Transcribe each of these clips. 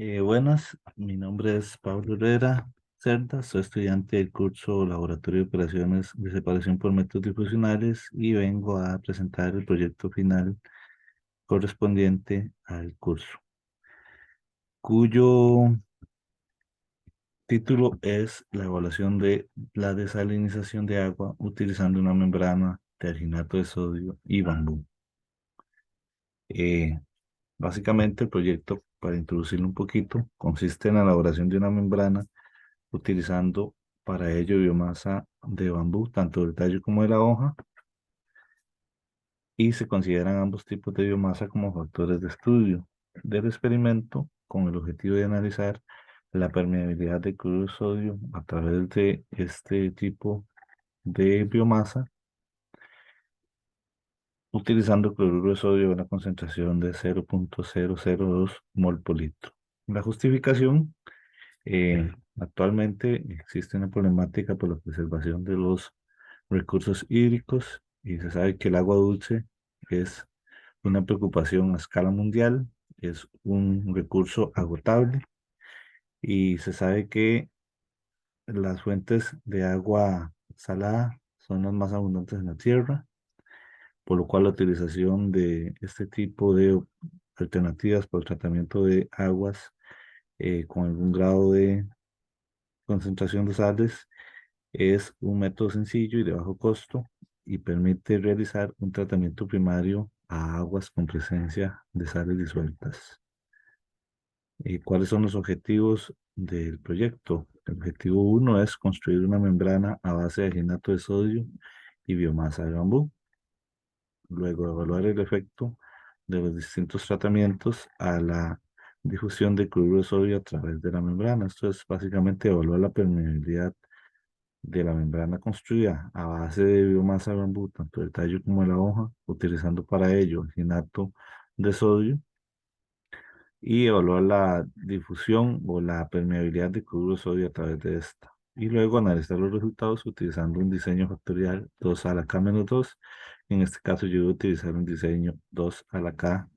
Buenas, mi nombre es Pablo Herrera Cerda, soy estudiante del curso Laboratorio de Operaciones de Separación por Métodos Difusionales y vengo a presentar el proyecto final correspondiente al curso, cuyo título es la evaluación de la desalinización de agua utilizando una membrana de alginato de sodio y bambú. Eh, Básicamente el proyecto, para introducirlo un poquito, consiste en la elaboración de una membrana utilizando para ello biomasa de bambú, tanto del tallo como de la hoja, y se consideran ambos tipos de biomasa como factores de estudio del experimento con el objetivo de analizar la permeabilidad de cloruro de sodio a través de este tipo de biomasa, utilizando cloruro de sodio a una concentración de 0,002 mol por litro. La justificación, actualmente existe una problemática por la preservación de los recursos hídricos y se sabe que el agua dulce es una preocupación a escala mundial, es un recurso agotable y se sabe que las fuentes de agua salada son las más abundantes en la Tierra, por lo cual la utilización de este tipo de alternativas para el tratamiento de aguas con algún grado de concentración de sales es un método sencillo y de bajo costo y permite realizar un tratamiento primario a aguas con presencia de sales disueltas. ¿Cuáles son los objetivos del proyecto? El objetivo uno es construir una membrana a base de alginato de sodio y biomasa de bambú. Luego, evaluar el efecto de los distintos tratamientos a la difusión de cloruro de sodio a través de la membrana. Esto es básicamente evaluar la permeabilidad de la membrana construida a base de biomasa de bambú, tanto del tallo como de la hoja, utilizando para ello alginato de sodio y evaluar la difusión o la permeabilidad de cloruro de sodio a través de esta. Y luego analizar los resultados utilizando un diseño factorial 2 a la k-2. En este caso yo voy a utilizar un diseño 2 a la k,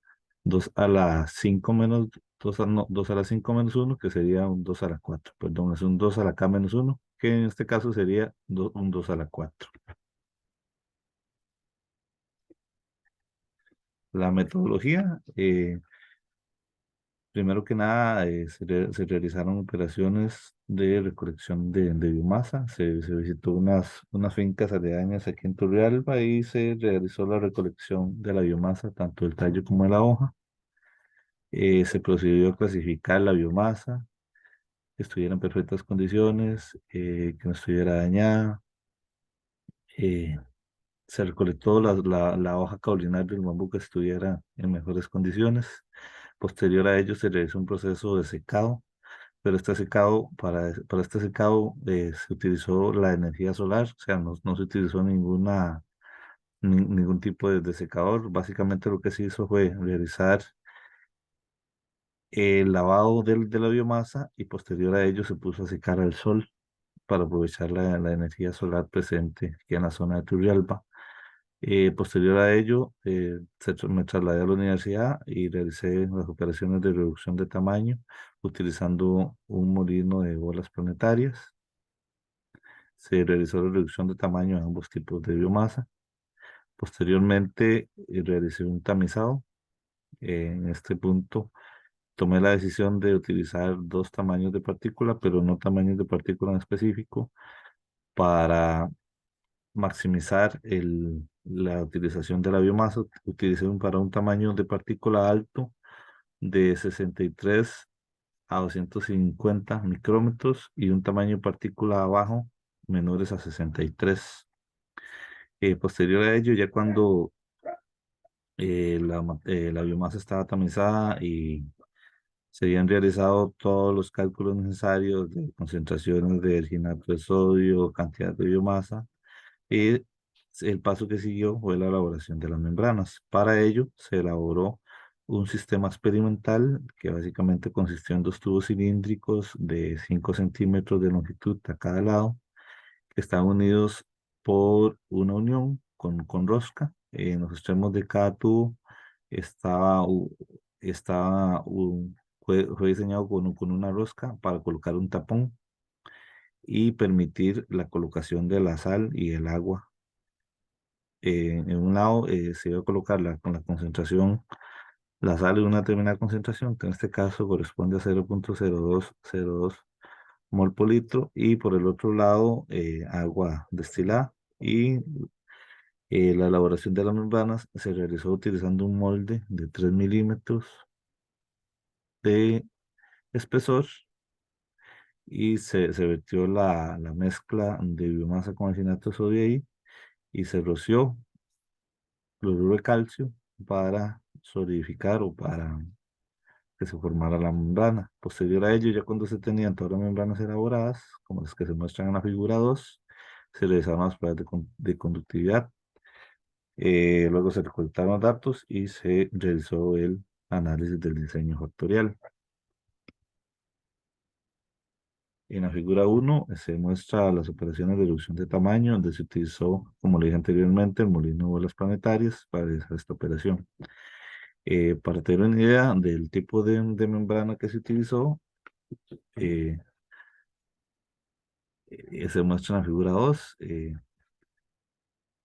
2 a la 5 menos, 2 a, no, 2 a la 5 menos 1, que sería un 2 a la 4. Perdón, es un 2 a la k-1, que en este caso sería un 2 a la 4. La metodología, primero que nada, se realizaron operaciones de recolección de biomasa. Se visitó unas fincas aledañas aquí en Turrialba y se realizó la recolección de la biomasa, tanto del tallo como de la hoja. Se procedió a clasificar la biomasa, que estuviera en perfectas condiciones, que no estuviera dañada. eh, Se recolectó la hoja caulinaria del bambú que estuviera en mejores condiciones. Posterior a ello se realizó un proceso de secado, pero este secado, para este secado se utilizó la energía solar, o sea, no se utilizó ningún tipo de secador. Básicamente lo que se hizo fue realizar el lavado de la biomasa y posterior a ello se puso a secar al sol para aprovechar la energía solar presente aquí en la zona de Turrialba. Posterior a ello, me trasladé a la universidad y realicé las operaciones de reducción de tamaño utilizando un molino de bolas planetarias. Se realizó la reducción de tamaño de ambos tipos de biomasa. Posteriormente, realicé un tamizado. En este punto, tomé la decisión de utilizar dos tamaños de partícula, pero no tamaños de partícula en específico, para maximizar la utilización de la biomasa. Utilicé para un tamaño de partícula alto de 63 a 250 micrómetros y un tamaño de partícula bajo menores a 63. Posterior a ello, ya cuando la biomasa estaba tamizada y se habían realizado todos los cálculos necesarios de concentraciones de alginato de sodio, cantidad de biomasa, y el paso que siguió fue la elaboración de las membranas. Para ello se elaboró un sistema experimental que básicamente consistió en dos tubos cilíndricos de 5 centímetros de longitud a cada lado, que están unidos por una unión con rosca. En los extremos de cada tubo estaba, estaba fue diseñado con una rosca para colocar un tapón y permitir la colocación de la sal y el agua. En un lado se iba a colocar con la concentración, la sal en una determinada concentración, que en este caso corresponde a 0,0202 mol por litro, y por el otro lado agua destilada. Y la elaboración de las membranas se realizó utilizando un molde de 3 milímetros de espesor y se vertió la mezcla de biomasa con alginato de sodio ahí y se roció cloruro de calcio para solidificar o para que se formara la membrana. Posterior a ello, ya cuando se tenían todas las membranas elaboradas, como las que se muestran en la figura 2, se realizaron las pruebas de conductividad. Luego se recolectaron los datos y se realizó el análisis del diseño factorial. En la figura 1 se muestra las operaciones de reducción de tamaño, donde se utilizó, como le dije anteriormente, el molino de bolas planetarias para realizar esta operación. Para tener una idea del tipo de membrana que se utilizó, eh, se muestra en la figura 2.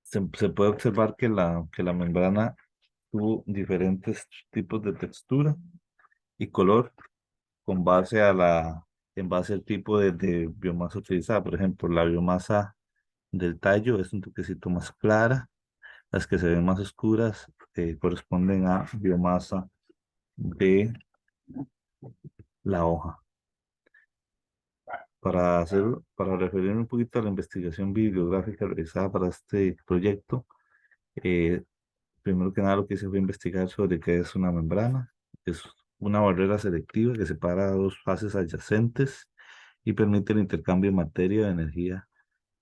Se puede observar que la membrana tuvo diferentes tipos de textura y color con base en base al tipo de biomasa utilizada. Por ejemplo, la biomasa del tallo es un toquecito más clara, las que se ven más oscuras corresponden a biomasa de la hoja. Para referirme un poquito a la investigación bibliográfica realizada para este proyecto, eh, primero que nada lo que hice fue investigar sobre qué es una membrana. Es una barrera selectiva que separa dos fases adyacentes y permite el intercambio de materia y energía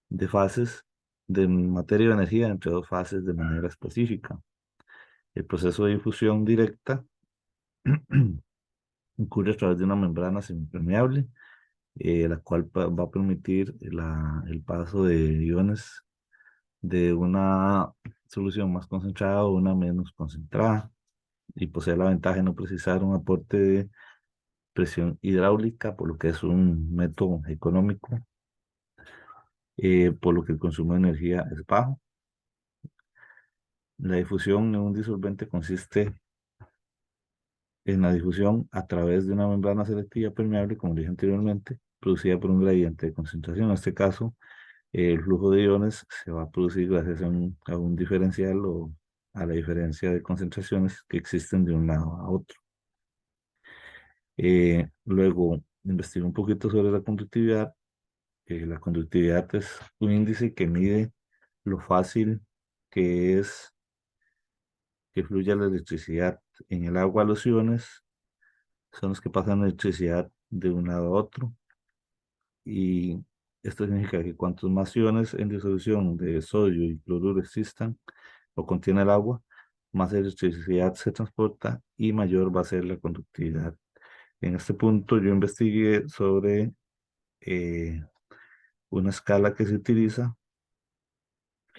de fases de materia y energía entre dos fases de manera específica. El proceso de difusión directa ocurre a través de una membrana semipermeable, la cual va a permitir el paso de iones de una solución más concentrada a una menos concentrada y posee la ventaja de no precisar un aporte de presión hidráulica, por lo que es un método económico, por lo que el consumo de energía es bajo. La difusión en un disolvente consiste en la difusión a través de una membrana selectiva permeable, como dije anteriormente, producida por un gradiente de concentración. En este caso, el flujo de iones se va a producir gracias a un diferencial o a la diferencia de concentraciones que existen de un lado a otro. Luego, investigué un poquito sobre la conductividad. La conductividad es un índice que mide lo fácil que es que fluya la electricidad. En el agua, los iones son los que pasan electricidad de un lado a otro. Y esto significa que cuantos más iones en disolución de sodio y cloruro existan o contiene el agua, más electricidad se transporta y mayor va a ser la conductividad. En este punto yo investigué sobre eh, una escala que se utiliza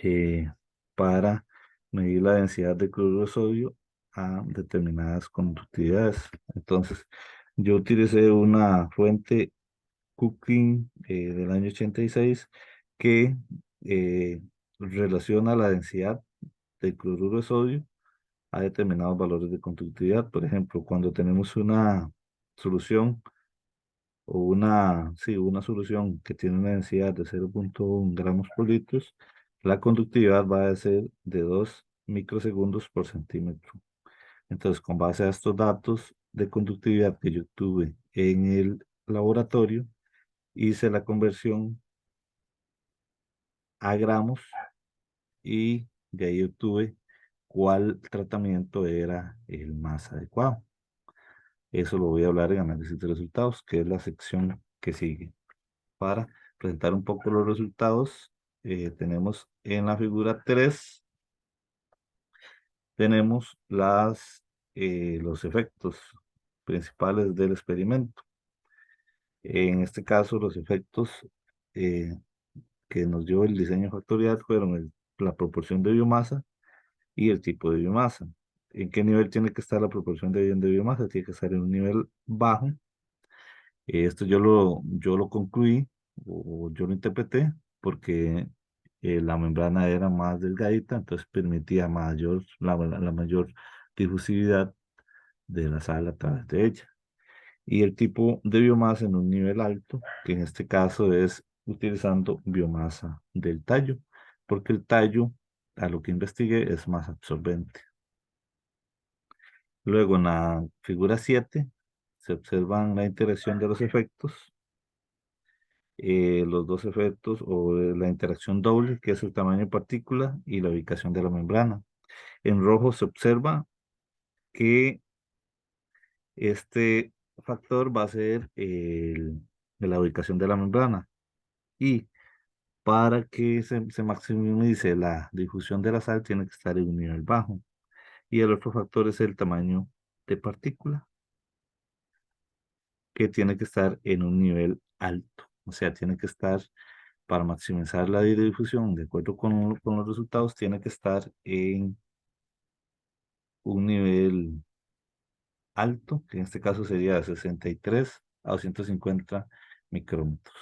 eh, para medir la densidad de cloruro de sodio a determinadas conductividades. Entonces, yo utilicé una fuente Cooking del año 86 que relaciona la densidad del cloruro de sodio a determinados valores de conductividad. Por ejemplo, cuando tenemos una solución o sí, una solución que tiene una densidad de 0,1 gramos por litro, la conductividad va a ser de 2 microsegundos por centímetro. Entonces, con base a estos datos de conductividad que yo tuve en el laboratorio, hice la conversión a gramos y de ahí obtuve cuál tratamiento era el más adecuado. Eso lo voy a hablar en análisis de resultados, que es la sección que sigue. Para presentar un poco los resultados, tenemos en la figura 3 tenemos los efectos principales del experimento. En este caso, los efectos eh, que nos dio el diseño factorial fueron la proporción de biomasa y el tipo de biomasa. ¿en qué nivel tiene que estar la proporción de biomasa? Tiene que estar en un nivel bajo. Esto yo lo concluí o yo lo interpreté porque la membrana era más delgadita, entonces permitía la mayor difusividad de la sal a través de ella. Y el tipo de biomasa en un nivel alto, que en este caso es utilizando biomasa del tallo, porque el tallo, a lo que investigué, es más absorbente. Luego en la figura 7 se observan la interacción de los efectos, los dos efectos o la interacción doble, que es el tamaño de partícula y la ubicación de la membrana. En rojo se observa que este factor va a ser de la ubicación de la membrana y para que se maximice la difusión de la sal tiene que estar en un nivel bajo. Y el otro factor es el tamaño de partícula, que tiene que estar en un nivel alto. O sea, tiene que estar, para maximizar la difusión, de acuerdo con los resultados, tiene que estar en un nivel alto, que en este caso sería de 63 a 250 micrómetros.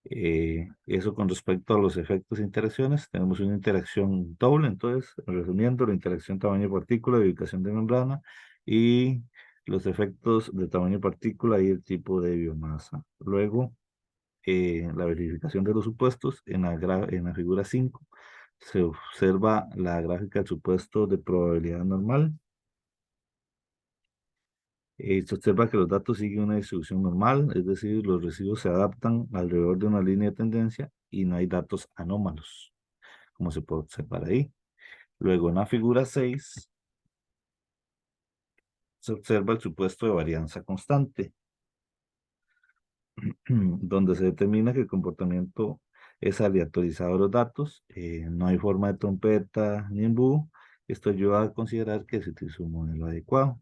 Eso con respecto a los efectos e interacciones, tenemos una interacción doble, entonces, resumiendo, la interacción tamaño de partícula y ubicación de membrana y los efectos de tamaño de partícula y el tipo de biomasa. Luego, la verificación de los supuestos en la figura 5 se observa la gráfica del supuesto de probabilidad normal. Se observa que los datos siguen una distribución normal, es decir, los residuos se adaptan alrededor de una línea de tendencia y no hay datos anómalos, como se puede observar ahí. Luego, en la figura 6 se observa el supuesto de varianza constante, donde se determina que el comportamiento es aleatorizado de los datos, no hay forma de trompeta ni embudo. Esto ayuda a considerar que se utiliza un modelo adecuado.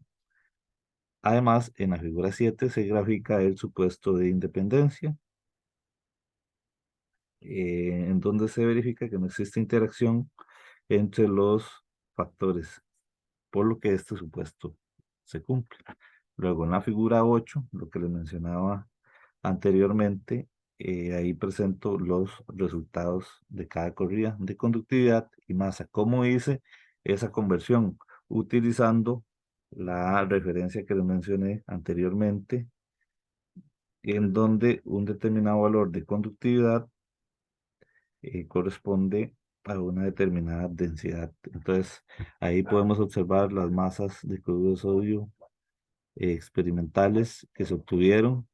Además, en la figura 7 se grafica el supuesto de independencia, en donde se verifica que no existe interacción entre los factores, por lo que este supuesto se cumple. Luego, en la figura 8, lo que les mencionaba anteriormente, ahí presento los resultados de cada corrida de conductividad y masa. ¿Cómo hice esa conversión? Utilizando la referencia que les mencioné anteriormente, en donde un determinado valor de conductividad corresponde a una determinada densidad. Entonces, ahí podemos observar las masas de cloruro de sodio experimentales que se obtuvieron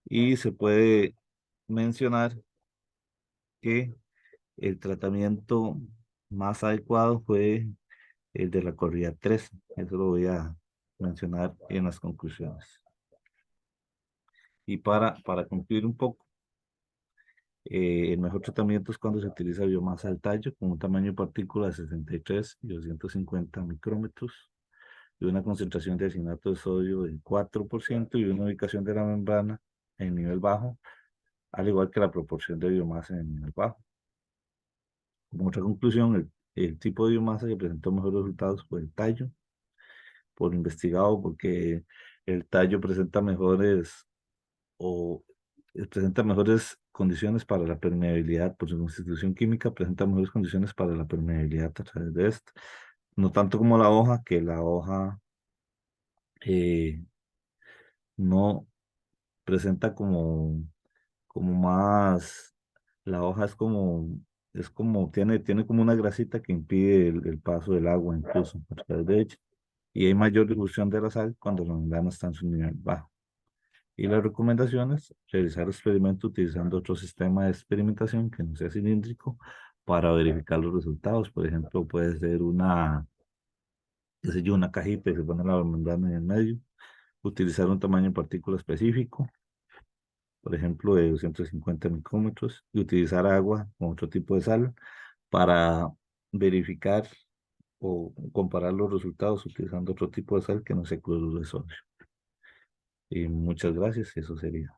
y se puede mencionar que el tratamiento más adecuado fue el de la corrida 3. Eso lo voy a mencionar en las conclusiones. Y para concluir un poco, el mejor tratamiento es cuando se utiliza biomasa del tallo con un tamaño de partícula de 63 y 250 micrómetros y una concentración de acinato de sodio del 4% y una ubicación de la membrana en nivel bajo, al igual que la proporción de biomasa en nivel bajo. Como otra conclusión, el tipo de biomasa que presentó mejores resultados fue el tallo, por investigado, porque el tallo presenta mejores o presenta mejores condiciones para la permeabilidad, por su constitución química, presenta mejores condiciones para la permeabilidad a través de esto. No tanto como la hoja, que la hoja eh, no presenta como más, la hoja tiene como una grasita que impide el paso del agua incluso a través de ella. Y hay mayor difusión de la sal cuando la membrana está en su nivel bajo. Y las recomendaciones, realizar experimentos utilizando otro sistema de experimentación que no sea cilíndrico para verificar los resultados. Por ejemplo, puede ser qué sé yo, una cajita y se pone la membrana en el medio. Utilizar un tamaño de partícula específico, por ejemplo, de 250 micrómetros, y utilizar agua con otro tipo de sal para verificar o comparar los resultados utilizando otro tipo de sal que no sea cloruro de sodio. Y muchas gracias, eso sería.